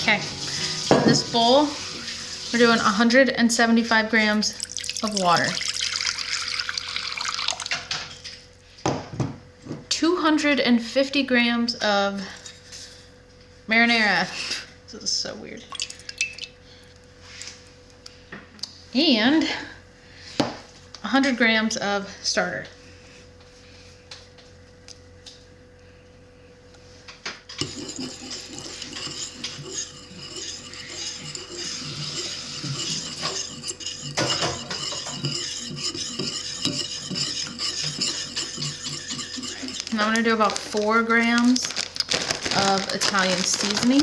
Okay, in this bowl, we're doing 175 grams of water, 250 grams of marinara. This is so weird. And 100 grams of starter. And I'm going to do about 4 grams of Italian seasoning.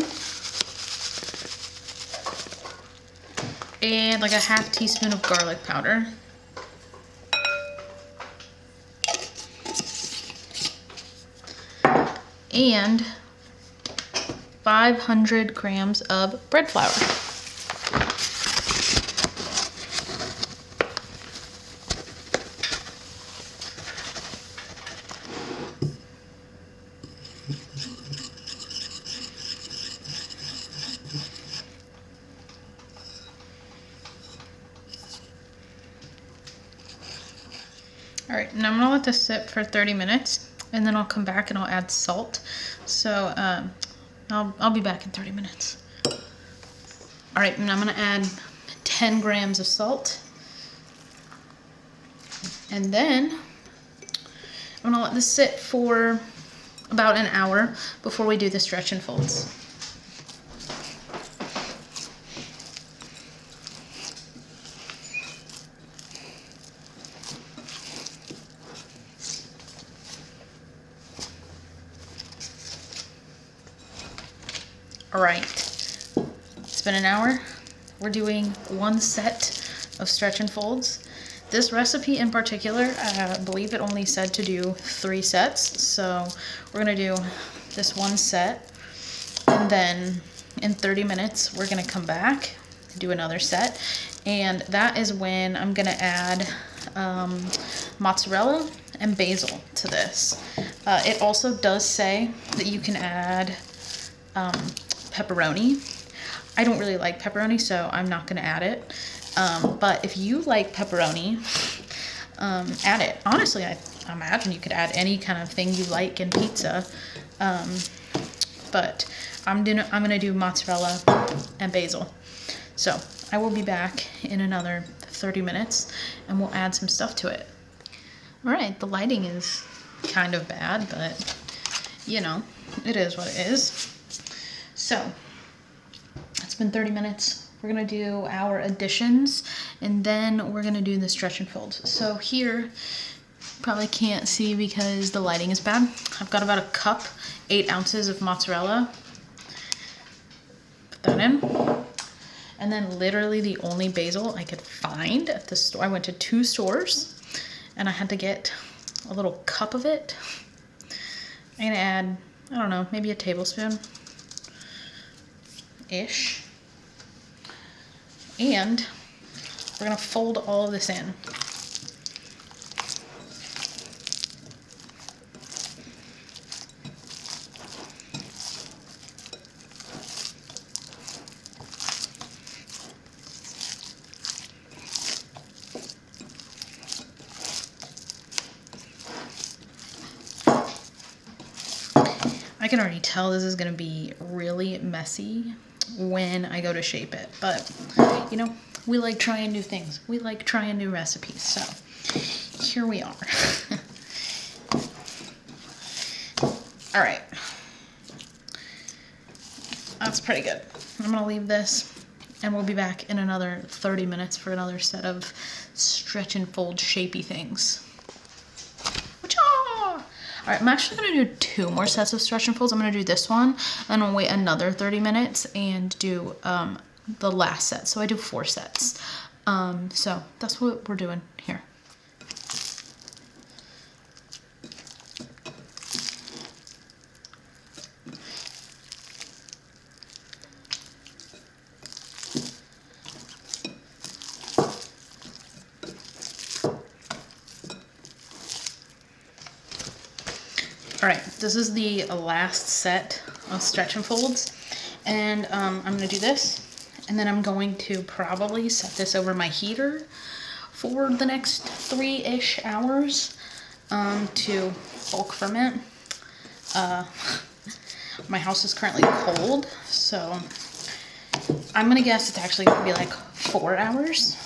And like a half teaspoon of garlic powder. And 500 grams of bread flour. Alright, now I'm going to let this sit for 30 minutes, and then I'll come back and I'll add salt. So I'll be back in 30 minutes. Alright, and I'm going to add 10 grams of salt. And then I'm going to let this sit for about an hour before we do the stretch and folds. All right, it's been an hour. We're doing 1 set of stretch and folds. This recipe in particular, I believe it only said to do 3 sets. So we're gonna do this 1 set, and then in 30 minutes, we're gonna come back, do another set. And that is when I'm gonna add mozzarella and basil to this. It also does say that you can add pepperoni. I don't really like pepperoni, so I'm not going to add it. But if you like pepperoni, add it. Honestly, I imagine you could add any kind of thing you like in pizza. But I'm gonna do mozzarella and basil. So I will be back in another 30 minutes, and we'll add some stuff to it. All right, the lighting is kind of bad, but you know, it is what it is. So, it's been 30 minutes. We're gonna do our additions, and then we're gonna do the stretch and fold. So here, probably can't see because the lighting is bad. I've got about a cup, 8 ounces of mozzarella. Put that in. And then literally the only basil I could find at the store. I went to 2 stores, and I had to get a little cup of it. I'm gonna add, I don't know, maybe a tablespoon. Ish. And we're gonna fold all of this in. I can already tell this is gonna be really messy when I go to shape it, but you know, we like trying new things. We like trying new recipes, so here we are. All right, that's pretty good. I'm gonna leave this, and we'll be back in another 30 minutes for another set of stretch and fold shapey things. All right, I'm actually gonna do 2 more sets of stretch and folds. I'm gonna do this one, and I'll wait another 30 minutes and do the last set. So I do 4 sets. So that's what we're doing here. All right, this is the last set of stretch and folds, And I'm gonna do this, and then I'm going to probably set this over my heater for the next 3-ish hours to bulk ferment. My house is currently cold, so I'm gonna guess it's actually gonna be like 4 hours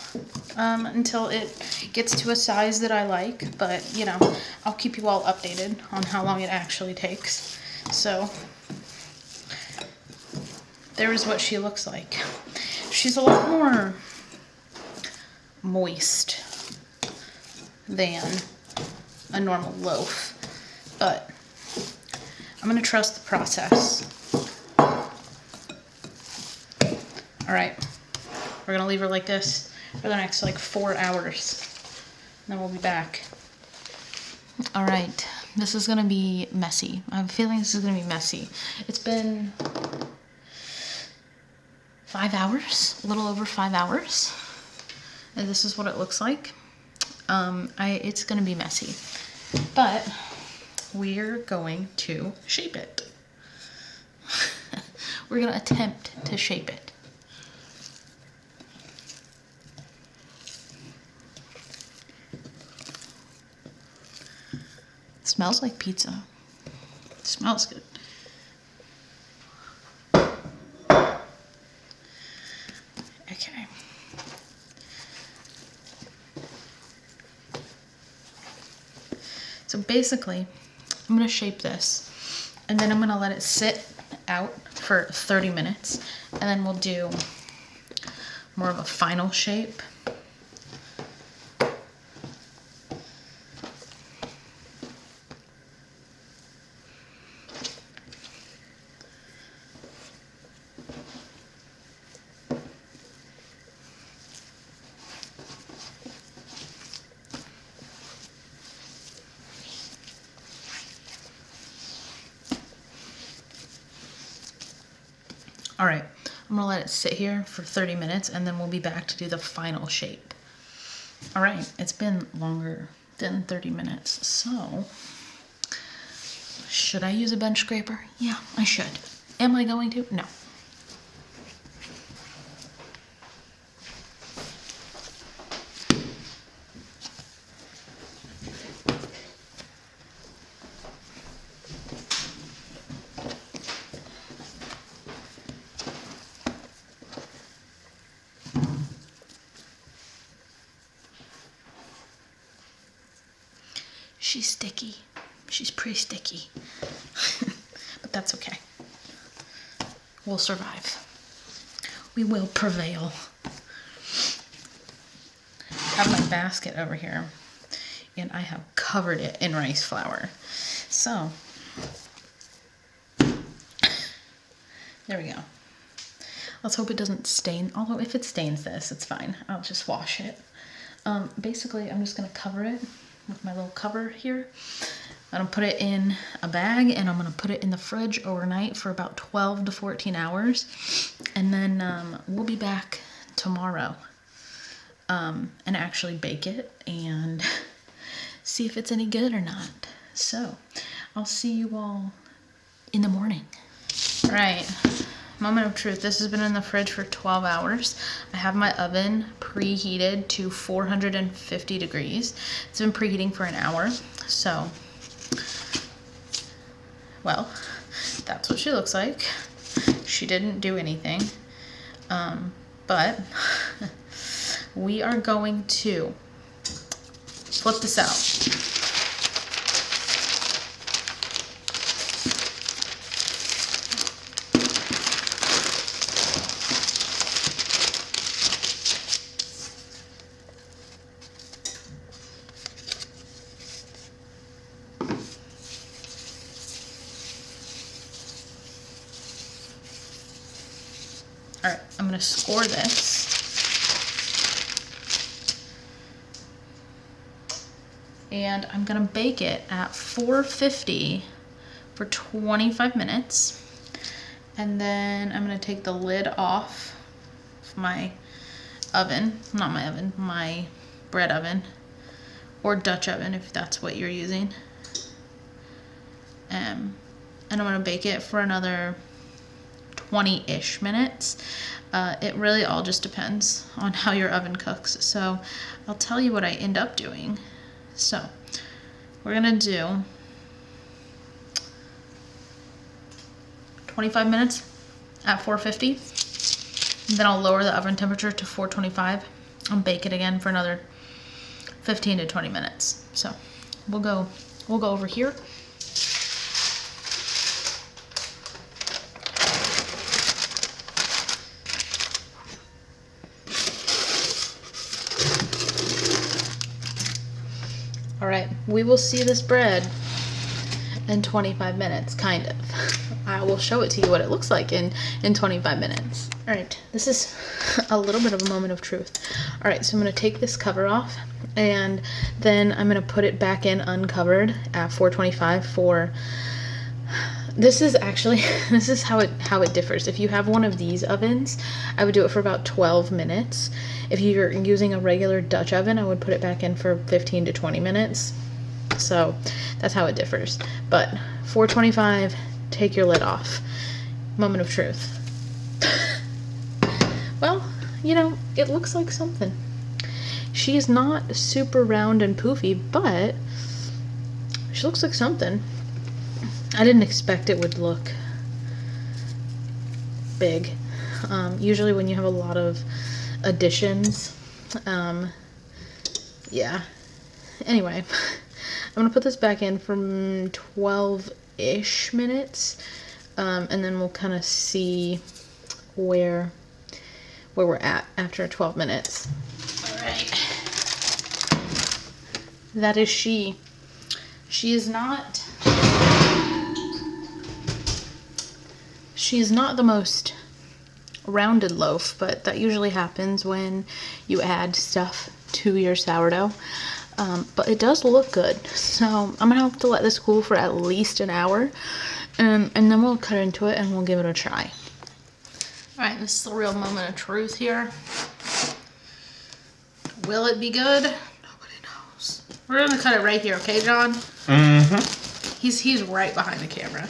until it gets to a size that I like, but you know, I'll keep you all updated on how long it actually takes. So there is what she looks like. She's a lot more moist than a normal loaf, but I'm gonna trust the process. All right, we're gonna leave her like this for the next like 4 hours, and then we'll be back. All right, this is gonna be messy. I have a feeling this is gonna be messy. It's been 5 hours, a little over 5 hours, and this is what it looks like. It's gonna be messy, but we're going to shape it. We're gonna attempt to shape it. It smells like pizza. It smells good. Okay. So basically, I'm gonna shape this, and then I'm gonna let it sit out for 30 minutes, and then we'll do more of a final shape. All right, I'm gonna let it sit here for 30 minutes and then we'll be back to do the final shape. All right, it's been longer than 30 minutes, so should I use a bench scraper? Yeah, I should. Am I going to? No. She's sticky. She's pretty sticky. But that's okay. We'll survive. We will prevail. I have my basket over here, and I have covered it in rice flour. So, there we go. Let's hope it doesn't stain. Although if it stains this, it's fine. I'll just wash it. Basically, I'm just going to cover it with my little cover here. I'm gonna put it in a bag and I'm gonna put it in the fridge overnight for about 12 to 14 hours. And then we'll be back tomorrow and actually bake it and see if it's any good or not. So I'll see you all in the morning. All right. Moment of truth. This has been in the fridge for 12 hours. I have my oven preheated to 450 degrees. It's been preheating for an hour. So, well, that's what she looks like. She didn't do anything. But we are going to flip this out. All right, I'm gonna score this. And I'm gonna bake it at 450 for 25 minutes. And then I'm gonna take the lid off of my oven, not my oven, my bread oven, or Dutch oven if that's what you're using. And I'm gonna bake it for another 20-ish minutes. It really all just depends on how your oven cooks. So I'll tell you what I end up doing. So we're gonna do 25 minutes at 450. Then I'll lower the oven temperature to 425 and bake it again for another 15 to 20 minutes. So we'll go over here. All right, we will see this bread in 25 minutes, kind of. I will show it to you what it looks like in 25 minutes. All right, this is a little bit of a moment of truth. All right, so I'm gonna take this cover off, and then I'm gonna put it back in uncovered at 425 for, this is how it differs. If you have one of these ovens, I would do it for about 12 minutes. If you're using a regular Dutch oven, I would put it back in for 15 to 20 minutes. So that's how it differs. But 425, take your lid off. Moment of truth. Well, you know, it looks like something. She is not super round and poofy, but she looks like something. I didn't expect it would look big. Usually when you have a lot of additions, yeah. Anyway, I'm gonna put this back in for 12-ish minutes, and then we'll kind of see where we're at after 12 minutes. All right. That is she. She is not the most rounded loaf, but that usually happens when you add stuff to your sourdough. But it does look good. So I'm gonna have to let this cool for at least an hour, and then we'll cut into it and we'll give it a try. All right, this is the real moment of truth here. Will it be good? Nobody knows. We're gonna cut it right here, okay, John? Mm-hmm. He's right behind the camera.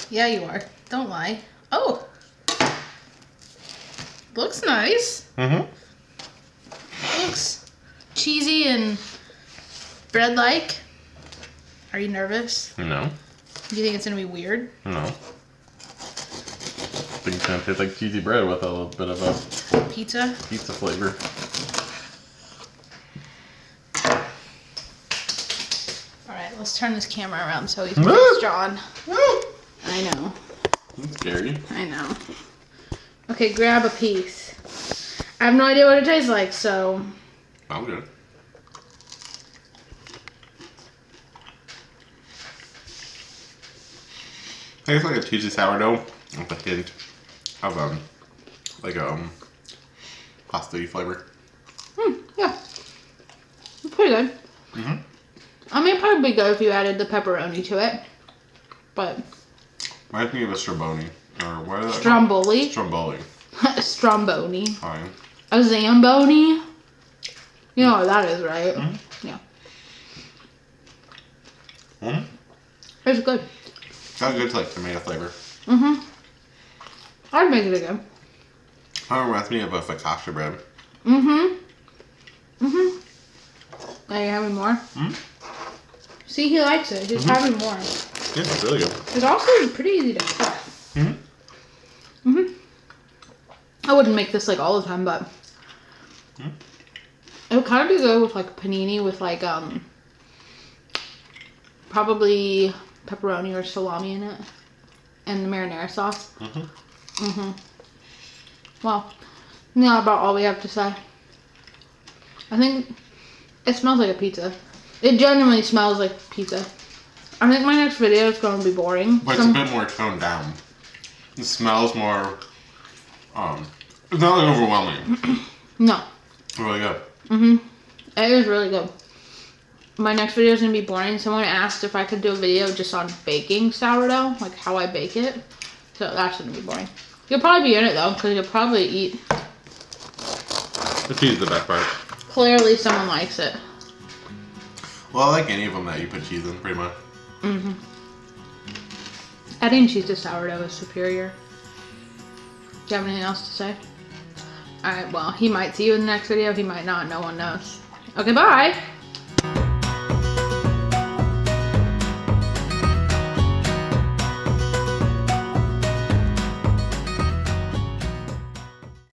Yeah, you are. Don't lie. Oh, looks nice. Looks cheesy and bread-like. Are you nervous? No. Do you think it's gonna be weird? No. I think it's gonna taste like cheesy bread with a little bit of a pizza flavor. All right, let's turn this camera around so we can face John. I know. That's scary. I know. Okay, grab a piece. I have no idea what it tastes like, so. I'm good. Tastes like a cheesy sourdough with a hint of like a pasta-y flavor. Yeah. It's pretty good. I mean, it'd probably be good if you added the pepperoni to it, but. Reminds me of a stromboli, or what is that? Stromboli. Stromboli. Stromboni. Fine. A zamboni. You know what that is, right? Yeah. It's good. Got a good like tomato flavor. I'd make it again. Kind of reminds me of a focaccia bread. Are you having more? See, he likes it. He's having more. Yeah, it's really good. It's also pretty easy to cut. I wouldn't make this like all the time, but it would kind of be good with like panini with like probably pepperoni or salami in it, and the marinara sauce. Well, not about all we have to say. I think it smells like a pizza. It genuinely smells like pizza. I think my next video is going to be boring. But it's a bit more toned down. It smells more, it's not like overwhelming. No. It's really good. It is really good. My next video is going to be boring. Someone asked if I could do a video just on baking sourdough, like how I bake it. So that's going to be boring. You'll probably be in it though, because you'll probably eat. The cheese is the best part. Clearly someone likes it. Well, I like any of them that you put cheese in, pretty much. Adding cheese to sourdough is superior. Do you have anything else to say? Alright, well, he might see you in the next video. He might not. No one knows. Okay, bye!